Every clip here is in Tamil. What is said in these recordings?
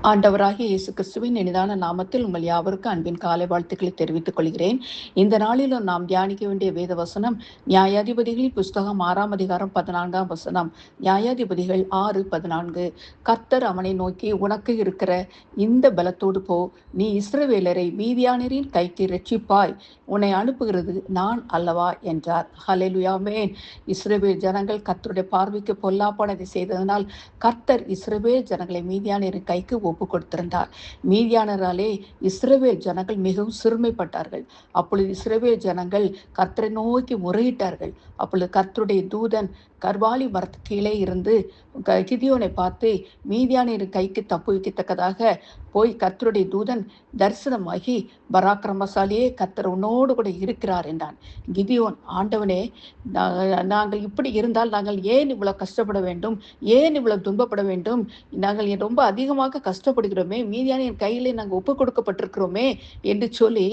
ஆண்டவராகிய இயேசு கிறிஸ்துவின் இனிதான நாமத்தில் உங்கள் யாவருக்கும் அன்பின் காலை வாழ்த்துக்களை தெரிவித்துக் கொள்கிறேன். இந்த நாளிலும் நாம் தியானிக்க வேண்டிய வேத வசனம் நியாயாதிபதிகளின் புஸ்தகம் 6ஆம் அதிகாரம் 14ஆம் வசனம். நியாயாதிபதிகள் 6:14. கர்த்தர் அவனை நோக்கி, உனக்கு இருக்கிற இந்த பலத்தோடு போ, நீ இஸ்ரவேலரை மீதியானரின் கைக்கு இரட்சிப்பாய், உன்னை அனுப்புகிறது நான் அல்லவா என்றார். ஹல்லேலூயா. ஆமென். இஸ்ரவேல் ஜனங்கள் கர்த்தருடைய பார்வைக்கு பொல்லாப்பானதை செய்ததனால் கர்த்தர் இஸ்ரவேல் ஜனங்களை மீதியானரின் கைக்கு ஒப்பு கொடுத்திருந்தார். மீதியானராலே இஸ்ரவேல் ஜனங்கள் மிகவும் சிறுமைப்பட்டார்கள். அப்பொழுது இஸ்ரவேல் ஜனங்கள் கர்த்தரை நோக்கி முறையிட்டார்கள். அப்பொழுது கர்த்தருடைய தூதன் கர்வாலி மரத்து கீழே இருந்து கிதியோனை பார்த்து, மீதியானின் கைக்கு தப்பு வைக்கத்தக்கதாக போய் கர்த்தருடைய தூதன் தரிசனமாகி, பராக்கிரமசாலியே, கர்த்தர் உன்னோடு கூட இருக்கிறார் என்றான். கிதியோன், ஆண்டவனே, நாங்கள் இப்படி இருந்தால் நாங்கள் ஏன் இவ்வளவு கஷ்டப்பட வேண்டும், ஏன் இவ்வளவு துன்பப்பட வேண்டும், நாங்கள் ரொம்ப அதிகமாக கஷ்டப்படுகிறோமே, மீதியானின் கையிலே நாங்கள் ஒப்பு கொடுக்கப்பட்டிருக்கிறோமே என்று சொல்லி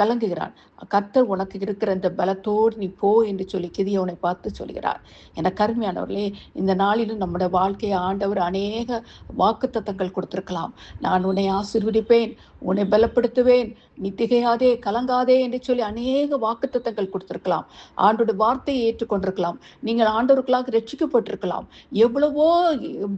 கலங்குகிறான். கர்த்தர் உனக்கு இருக்கிற இந்த பலத்தோடு நீ போ என்று சொல்லி கிதியோனை பார்த்து சொல்கிறார். என கருமையானவர்களே, இந்த நாளிலும் நம்முடைய வாழ்க்கையை ஆண்டவர் அநேக வாக்குத்தத்தங்கள் கொடுத்திருக்கலாம். நான் உன்னை ஆசீர்வதிப்பேன், உன்னை பலப்படுத்துவேன், நீ திகையாதே, கலங்காதே என்று சொல்லி அநேக வாக்குத்தத்தங்கள் கொடுத்திருக்கலாம். ஆண்டோட வார்த்தையை ஏற்றுக்கொண்டிருக்கலாம். நீங்கள் ஆண்டவர்களாக ரட்சிக்கப்பட்டிருக்கலாம். எவ்வளவோ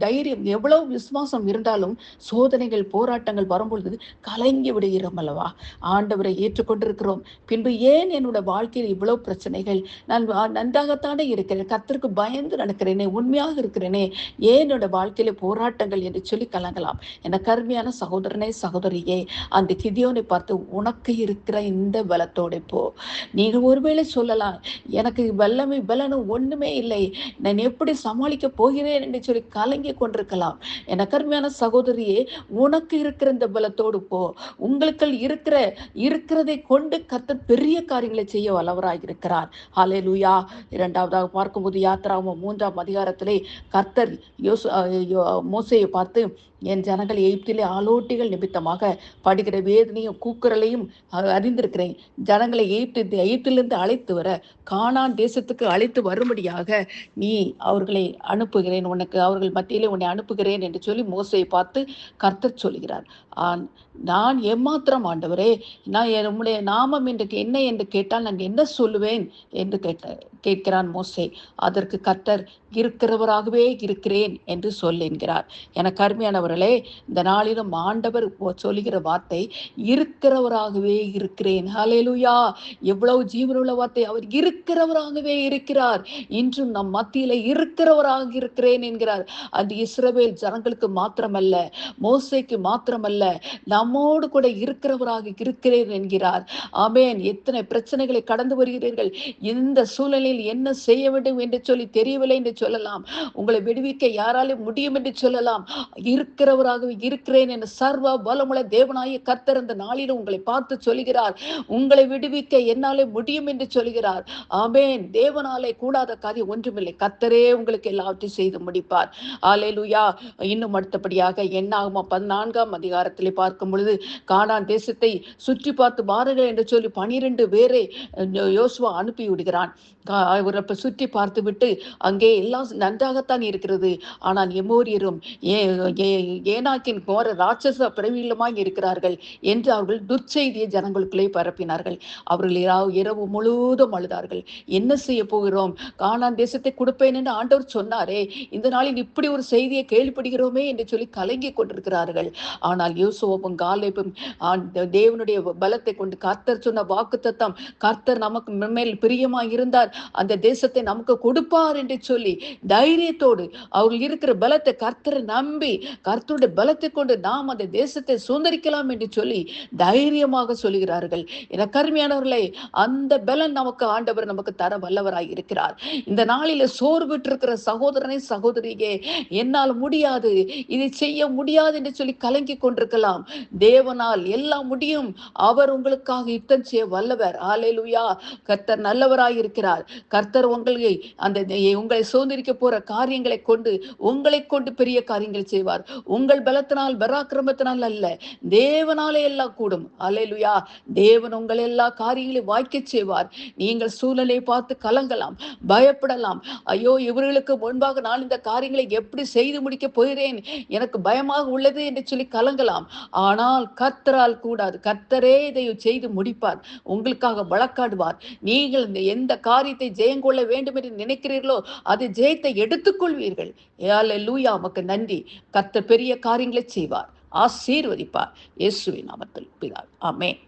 தைரியம், எவ்வளவு விசுவாசம் இருந்தாலும் சோதனைகள், போராட்டங்கள் வரும்பொழுது கலங்கி விடுகிறோம் அல்லவா? ஆண்டவரை ஏற்றுக்கொண்டிருக்கிறோம், பின்பு ஏன் என்னோட வாழ்க்கையில் இவ்வளவு பிரச்சனைகள், நான் நன்றாகத்தானே இருக்கிறேன், கர்த்தருக்கு பயந்து நடக்கிறேனே, உண்மையாக இருக்கிறேனே, ஏன் என்னோட வாழ்க்கையில போராட்டங்கள் என்று சொல்லி கலங்கலாம். என கருமையான சகோதரனே, சகோதரியே, அந்த கிதியோனை பார்த்து, உனக்கு இருக்கிற இந்த பலத்தோட போ. நீங்கள் ஒருவேளை சொல்லலாம், எனக்கு பலனும் ஒண்ணுமே இல்லை, நான் எப்படி சமாளிக்க போகிறேன் என்று சொல்லி கலங்கி கொண்டிருக்கலாம். என கருமையான சகோதரியே, உனக்கு இருக்கிற இந்த பலத்தோடு போ. உங்களுக்குள் இருக்கிறதை கொண்டு கர்த்தர் பெரிய காரியங்களை செய்ய வல்லவராக இருக்கிறார். ஹல்லேலூயா. இரண்டாவதாக பார்க்கும்போது யாத்திராகமம் 3ஆம் அதிகாரத்திலே கர்த்தர் மோசேயை பார்த்து, என் ஜனங்கள் எகிப்திலே ஆலோட்டிகள் நிமித்தமாக படுகிற வேதனையும் கூக்குரலையும் அறிந்திருக்கிறேன். ஜனங்களை எகிப்திலிருந்து அழைத்து வர கானான் தேசத்துக்கு அழைத்து வரும்படியாக நீ அவர்களை அனுப்புகிறேன், உனக்கு அவர்கள் மத்தியிலே உன்னை அனுப்புகிறேன் என்று சொல்லி மோசேயை பார்த்து கர்த்தர் சொல்கிறார். நான் எம்மாத்திரம் ஆண்டவரே, நான் உம்முடைய நாமம் என்ன என்று கேட்டால் நான் என்ன சொல்லுவேன் என்று கேட்கிறான் மோசே. அதற்கு கர்த்தர், இருக்கிறவராகவே இருக்கிறேன் என்று சொல் என்கிறார். எனக்கு அருமையானவர்களே, இந்த நாளிலும் ஆண்டவர் சொல்லுகிற வார்த்தை இருக்கிறவராகவே இருக்கிறேன். ஹல்லேலூயா. எவ்வளவு ஜீவனுள்ள வார்த்தை! அவர் இருக்கிறவராகவே இருக்கிறார். இன்றும் நம் மத்தியில இருக்கிறவராக இருக்கிறேன் என்கிறார். அது இஸ்ரவேல் ஜனங்களுக்கு மாத்திரமல்ல, மோசேக்கு மாத்திரமல்ல, நம்மோடு கூட இருக்கிறவராக இருக்கிறேன் என்கிறார். ஆமென். எத்தனை பிரச்சனைகளை கடந்து வருகிறீர்கள், இந்த சூழ்நிலையில் என்ன செய்ய வேண்டும் என்று சொல்லி தெரியவில்லை என்று சொல்லலாம். உங்களை விடுவிக்க யாராலும் முடியும் என்று சொல்லலாம். இருக்கிறவராகவே இருக்கிறேன் என்ற சர்வ பலமுள்ள தேவனாகிய கர்த்தர் இந்த நாளில் உங்களை பார்த்து சொல்கிறார், உங்களை விடுவிக்க என்னாலே முடியும் என்று சொல்கிறார். ஆமென். தேவனாலே கூடாத காரியம் ஒன்றுமில்லை. கர்த்தரே உங்களுக்கு எல்லாவற்றையும் செய்து முடிப்பார். அல்லேலூயா. இன்னும் அடுத்தபடியாக என்னாகுமா 14ஆம் அதிகாரத்திலே பார்க்கும் பொழுது, கானான் தேசத்தை சுற்றி பார்த்து பாருங்கள் என்று சொல்லி 12 பேரை யோசுவா அனுப்பி விடுகிறான். அவரை சுற்றி பார்த்து விட்டு, அங்கே எல்லாம் நன்றாகத்தான் இருக்கிறது, ஆனால் எமோரியரும் ஏனாக்கின் கோர ராட்சச பிரபலமாய் இருக்கிறார்கள் என்று அவர்கள் துர்ச்செய்தியை ஜனங்களுக்குள்ளே பரப்பினார்கள். அவர்கள் இரவு முழுவதும் அழுதார்கள். என்ன செய்ய போகிறோம், கானான் தேசத்தை கொடுப்பேன் என்று ஆண்டவர் சொன்னாரே, இந்த நாளில் இப்படி ஒரு செய்தியை கேள்விப்படுகிறோமே என்று சொல்லி கலங்கி கொண்டிருக்கிறார்கள். ஆனால் யோசுவாவும் காலேபும் தேவனுடைய பலத்தை கொண்டு, கர்த்தர் சொன்ன வாக்குத்தத்தம், கர்த்தர் நமக்கு மேல் பிரியமாய் இருந்தார், அந்த தேசத்தை நமக்கு கொடுப்பார் என்று சொல்லி தைரியத்தோடு அவர்கள் இருக்கிற பலத்தை கர்த்தரை நம்பி, கர்த்தருடைய பலத்தை கொண்டு நாம் அந்த தேசத்தை சுதந்திரிக்கலாம் என்று சொல்லி தைரியமாக சொல்கிறார்கள். என கருமையானவர்களே, அந்த பலன் நமக்கு ஆண்டவர் நமக்கு தர வல்லவராய் இருக்கிறார். இந்த நாளில சோர்வுற்றிருக்கிற சகோதரனை, சகோதரியே, என்னால் முடியாது, இதை செய்ய முடியாது என்று சொல்லி கலங்கி கொண்டிருக்கலாம். தேவனால் எல்லாம் முடியும். அவர் உங்களுக்காக யுத்தம் செய்ய வல்லவர். ஹல்லேலூயா. கர்த்தர் நல்லவராய் இருக்கிறார். கர்த்தர் உங்களை சுதந்திரிக்க போற காரியங்களை கொண்டு உங்களை கொண்டு பெரிய காரியங்கள் செய்வார். உங்கள் பலத்தினால் பராக்கிரமத்தினால் அல்ல, தேவனாலே எல்லாம் கூடும். அல்லேலூயா. தேவன் உங்கள் எல்லா காரியங்களையும் வாய்க்க செய்வார். நீங்கள் சூழ்நிலையை பார்த்து கலங்கலாம், பயப்படலாம். ஐயோ, இவர்களுக்கு முன்பாக நான் இந்த காரியங்களை எப்படி செய்து முடிக்க போகிறேன், எனக்கு பயமாக உள்ளது என்று சொல்லி கலங்கலாம். ஆனால் கர்த்தரால் கூடாது. கர்த்தரே இதை செய்து முடிப்பார், உங்களுக்காக வழக்காடுவார். நீங்கள் இந்த எந்த காரியத்தை ஜெயங்கொள்ள வேண்டும் என்று நினைக்கிறீர்களோ அது ஜெயத்தை எடுத்துக்கொள்வீர்கள். அல்லேலூயா. உமக்கு நன்றி. கர்த்தர் பெரிய காரியங்களை செய்வார், ஆசீர்வதிப்பார். இயேசுவின் நாமத்தில் பிதாவே. ஆமென்.